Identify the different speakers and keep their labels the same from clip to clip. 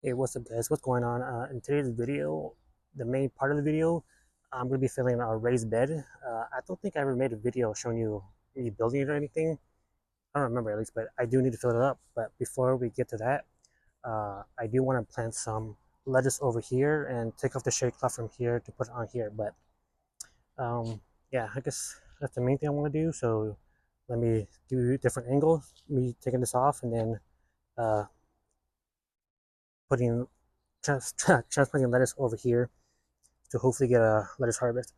Speaker 1: Hey, what's up, guys? What's going on? In today's video, the main part of the video, I'm going to be filling a raised bed. I don't think I ever made a video showing you me building it or anything. I don't remember at least, but I do need to fill it up. But before we get to that, I do want to plant some lettuce over here and take off the shade cloth from here to put it on here. But um, yeah, I guess that's the main thing I want to do. So let me do different angles, me taking this off and then uh, putting transplanting lettuce over here to hopefully get a lettuce harvest.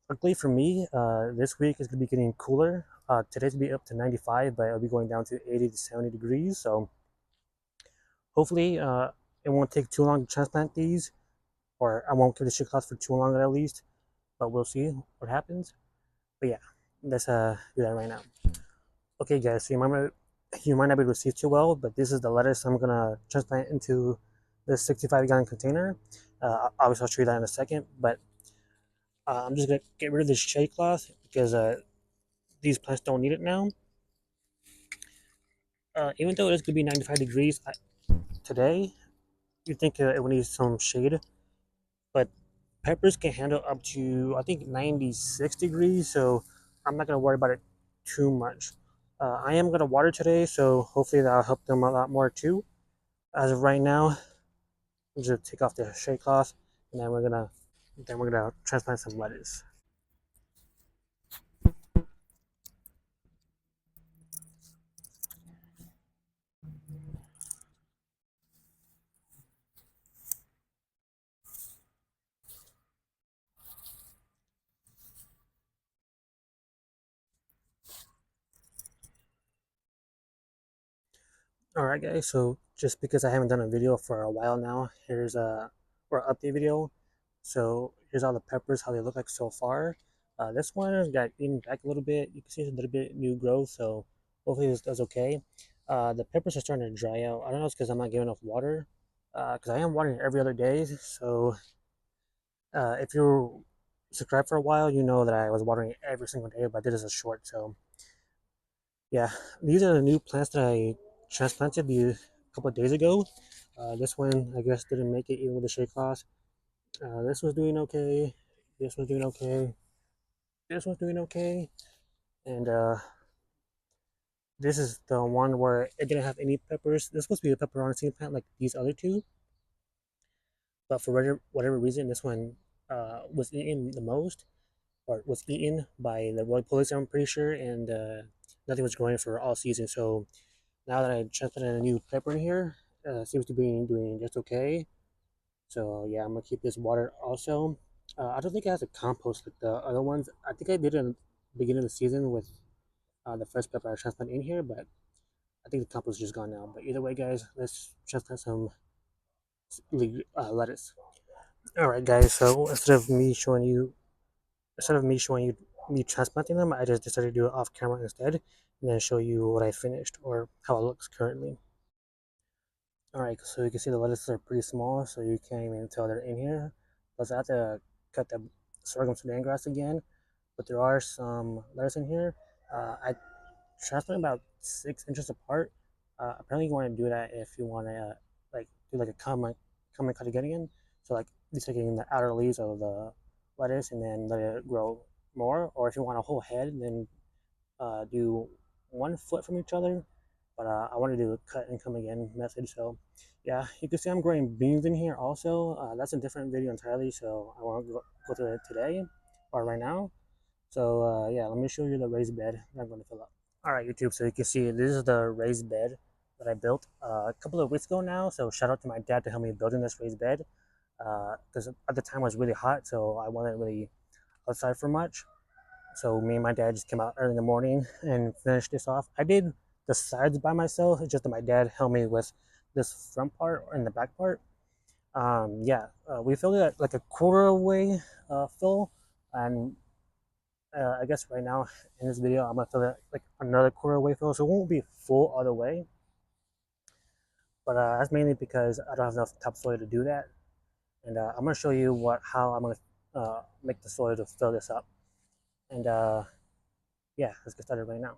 Speaker 1: Luckily for me, this week is going to be getting cooler. Today's going to be up to 95, but it'll be going down to 80 to 70 degrees. So hopefully it won't take too long to transplant these, or I won't give the shit class for too long at least. But we'll see what happens. But yeah, let's do that right now. Okay, guys. So you might not be able to see too well, but this is the lettuce I'm gonna transplant into this 65-gallon container. Obviously, I'll show you that in a second, but I'm just gonna get rid of this shade cloth because these plants don't need it now. Even though it's gonna be 95 degrees today, you think it would need some shade, but peppers can handle up to I think 96 degrees, so I'm not gonna worry about it too much. I am gonna water today, so hopefully that'll help them a lot more too. As of right now, I'm just gonna take off the shade cloth, and then we're gonna transplant some lettuce. All right, guys. So just because I haven't done a video for a while now, here's a or update video. So here's all the peppers, how they look like so far. This one got eaten back a little bit. You can see it's a little bit new growth, so hopefully this does okay. The peppers are starting to dry out. I don't know if it's because I'm not giving enough water, because I am watering every other day. So if you're subscribed for a while, you know that I was watering every single day, but I did this as short. So yeah, these are the new plants that I transplanted a couple of days ago. This one, I guess, didn't make it even with the shade cloth. This was doing okay. This was doing okay. This was doing okay. And this is the one where it didn't have any peppers. This was supposed to be a pepperoni plant like these other two, but for whatever reason, this one was eaten the most, or was eaten by the royal police. I'm pretty sure, and nothing was growing for all season. So now that I transplanted a new pepper in here, seems to be doing just okay. So yeah, I'm gonna keep this water also. I don't think it has a compost like the other ones. I think I did it in the beginning of the season with the first pepper I transplanted in here, but I think the compost is just gone now. But either way, guys, let's transplant some lettuce. All right, guys. So instead of me showing you me transplanting them, I just decided to do it off camera instead, and then show you what I finished or how it looks currently. All right, so you can see the lettuces are pretty small, so you can't even tell they're in here. Plus, I have to cut the sorghum Sudan grass again, but there are some lettuce in here. I transplanted about 6 inches apart. Apparently, you want to do that if you want to like do like a common Carigenian. So like you're taking the outer leaves of the lettuce and then let it grow more. Or if you want a whole head, then do 1 foot from each other. But I want to do a cut and come again method. So yeah, you can see I'm growing beans in here also. That's a different video entirely. So I want to go through it today or right now. So yeah, let me show you the raised bed that I'm going to fill up. All right, YouTube. So you can see this is the raised bed that I built a couple of weeks ago now. So shout out to my dad to help me building this raised bed because at the time it was really hot, so I wasn't really outside for much. So me and my dad just came out early in the morning and finished this off. I did the sides by myself. It's just that my dad helped me with this front part and the back part. Yeah, we filled it at like a quarter away fill, and I guess right now in this video I'm gonna fill it like another quarter away fill, so it won't be full all the way. But that's mainly because I don't have enough topsoil to do that, and I'm gonna show you how I'm gonna make the soil to fill this up. And yeah, let's get started right now.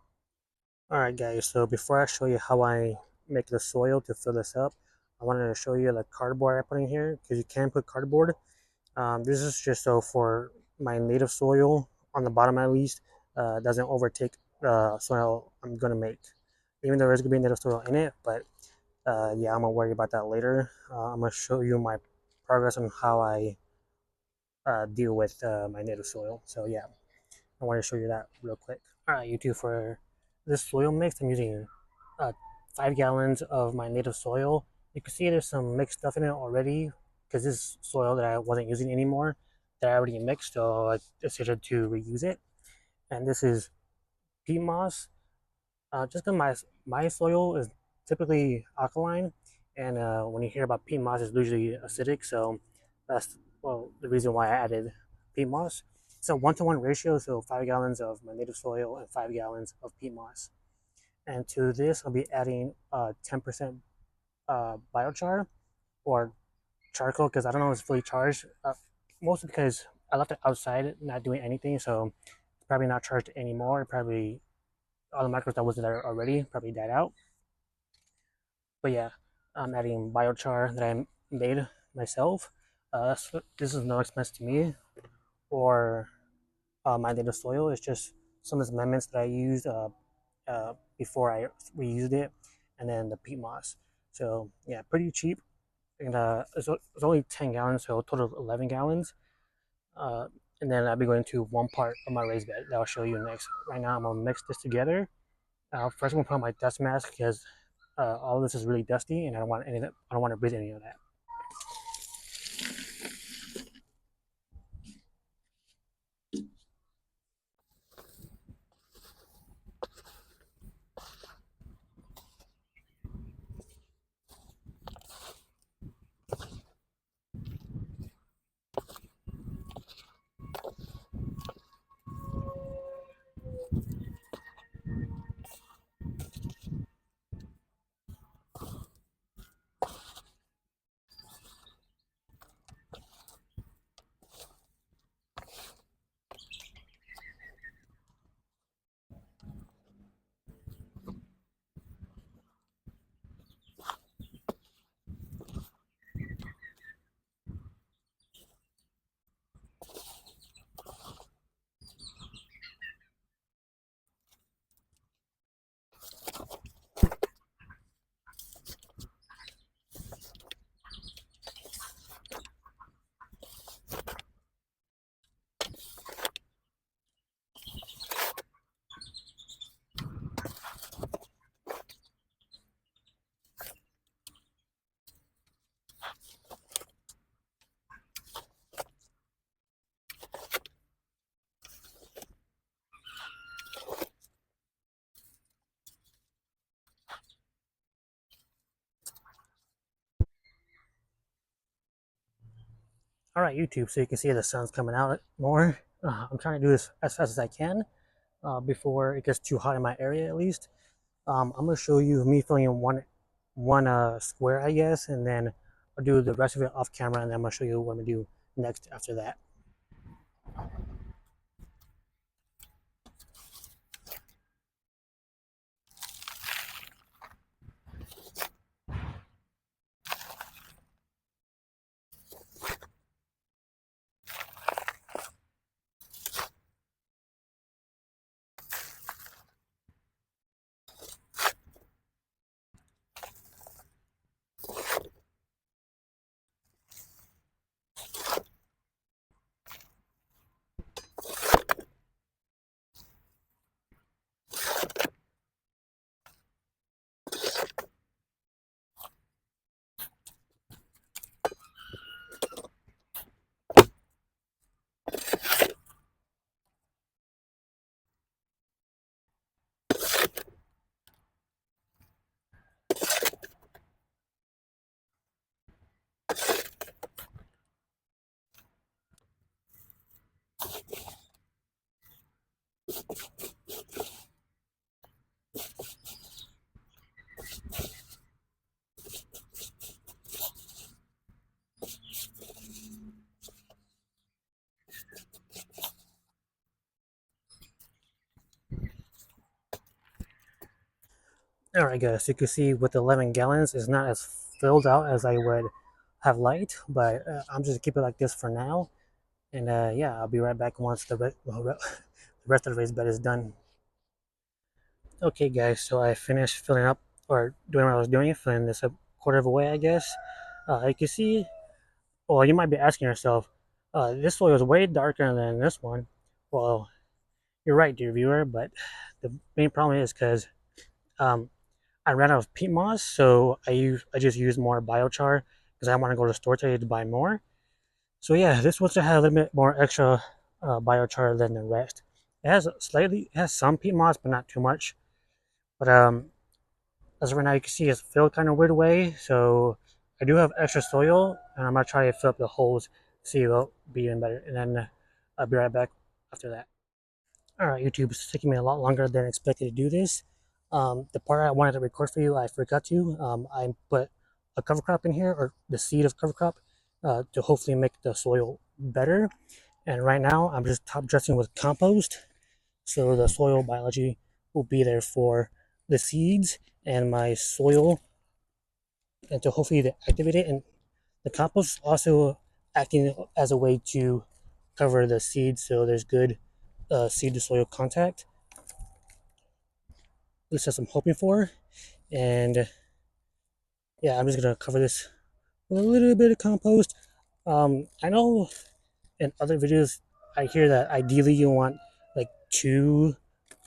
Speaker 1: All right, guys. So before I show you how I make the soil to fill this up, I wanted to show you the cardboard I put in here because you can put cardboard. This is just so for my native soil on the bottom at least doesn't overtake the soil I'm gonna make. Even though there's gonna be native soil in it, but yeah, I'm gonna worry about that later. I'm gonna show you my progress on how I deal with my native soil. So yeah, I want to show you that real quick. All right, YouTube, for this soil mix, I'm using 5 gallons of my native soil. You can see there's some mixed stuff in it already because this soil that I wasn't using anymore that I already mixed, so I decided to reuse it. And this is peat moss. Just because my soil is typically alkaline, and when you hear about peat moss, it's usually acidic. So that's the reason why I added peat moss. It's a 1-to-1 ratio, so 5 gallons of my native soil and 5 gallons of peat moss. And to this, I'll be adding 10% biochar or charcoal because I don't know if it's fully charged. Mostly because I left it outside, not doing anything, so it's probably not charged anymore. Probably all the microbes that was there already probably died out. But yeah, I'm adding biochar that I made myself. This is no expense to me or my native soil. It's just some of the amendments that I used before I reused it, and then the peat moss. So yeah, pretty cheap. And it's only 10 gallons, so a total of 11 gallons. Uh, and then I'll be going to one part of my raised bed that I'll show you next. Right now, I'm gonna mix this together. First, I'm gonna put on my dust mask because all of this is really dusty, and I don't want any. I don't want to breathe any of that. All right, YouTube, so you can see the sun's coming out more. I'm trying to do this as fast as I can before it gets too hot in my area, at least. I'm gonna show you me filling in one square, I guess, and then I'll do the rest of it off camera, and then I'm gonna show you what I'm gonna do next after that. All right, guys, so you can see with 11 gallons, it's not as filled out as I would have liked, but I'm just keep it like this for now. And yeah, I'll be right back once the rest of the raised bed is done. Okay, guys, so I finished filling up or doing what I was doing, filling this a quarter of a way, I guess. You can see, well, you might be asking yourself, this soil is way darker than this one. Well, you're right, dear viewer, but the main problem is because um, I ran out of peat moss, so I just used more biochar because I want to go to the store today to buy more. So yeah, this one should have a little bit more extra biochar than the rest. It has some peat moss, but not too much. But as of right now, you can see it's filled kind of weird way. So I do have extra soil, and I'm gonna try to fill up the holes, see if it'll be even better. And then I'll be right back after that. All right, YouTube, it's taking me a lot longer than expected to do this. The part I wanted to record for you, I forgot to. I put a cover crop in here, or the seed of cover crop, to hopefully make the soil better. And right now, I'm just top dressing with compost, so the soil biology will be there for the seeds and my soil, and to hopefully activate it. And the compost also acting as a way to cover the seeds, so there's good seed to soil contact. This is what I'm hoping for. And yeah, I'm just gonna cover this with a little bit of compost. I know in other videos I hear that ideally you want like 2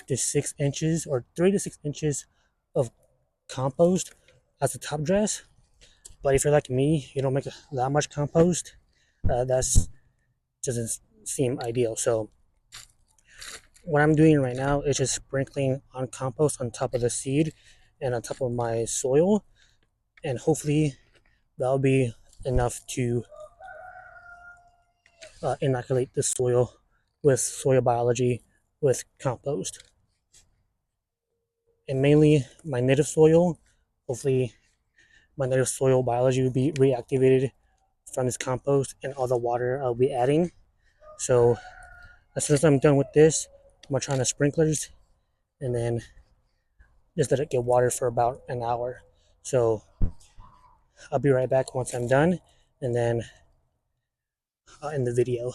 Speaker 1: to 6 inches or 3 to 6 inches of compost as a top dress. But if you're like me, you don't make that much compost. That's doesn't seem ideal. So what I'm doing right now is just sprinkling on compost on top of the seed and on top of my soil, and hopefully that'll be enough to inoculate the soil with soil biology with compost. And mainly my native soil, hopefully my native soil biology will be reactivated from this compost and all the water I'll be adding. So as soon as I'm done with this, I'm gonna turn on the sprinklers and then just let it get watered for about an hour. So I'll be right back once I'm done, and then I'll end the video.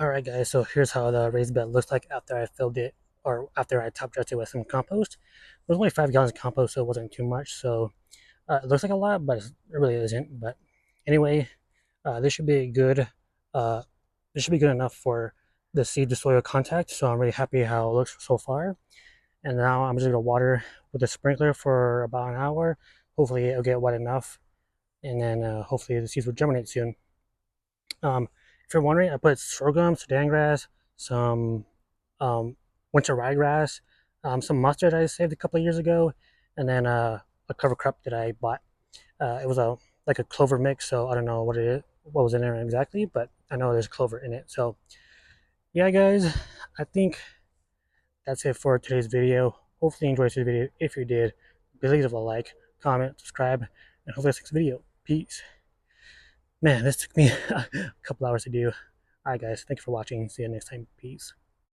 Speaker 1: Alright guys, so here's how the raised bed looks like after I filled it, or after I top dressed it with some compost. It was only 5 gallons of compost, so it wasn't too much. So it looks like a lot, but it really isn't. But anyway, this should be good. Uh, this should be good enough for the seed to soil contact. So I'm really happy how it looks so far. And now I'm just gonna water with a sprinkler for about an hour. Hopefully it'll get wet enough, and then hopefully the seeds will germinate soon. If you're wondering, I put sorghum, Sudan grass, some winter ryegrass, some mustard I saved a couple of years ago, and then a cover crop that I bought. It was a like a clover mix, so I don't know what was in there exactly, but I know there's clover in it. So yeah, guys, I think that's it for today's video. Hopefully you enjoyed today's video. If you did, please leave a like, comment, subscribe, and hopefully that's the next video. Peace. Man, this took me a couple hours to do. Alright guys, thank you for watching. See you next time. Peace.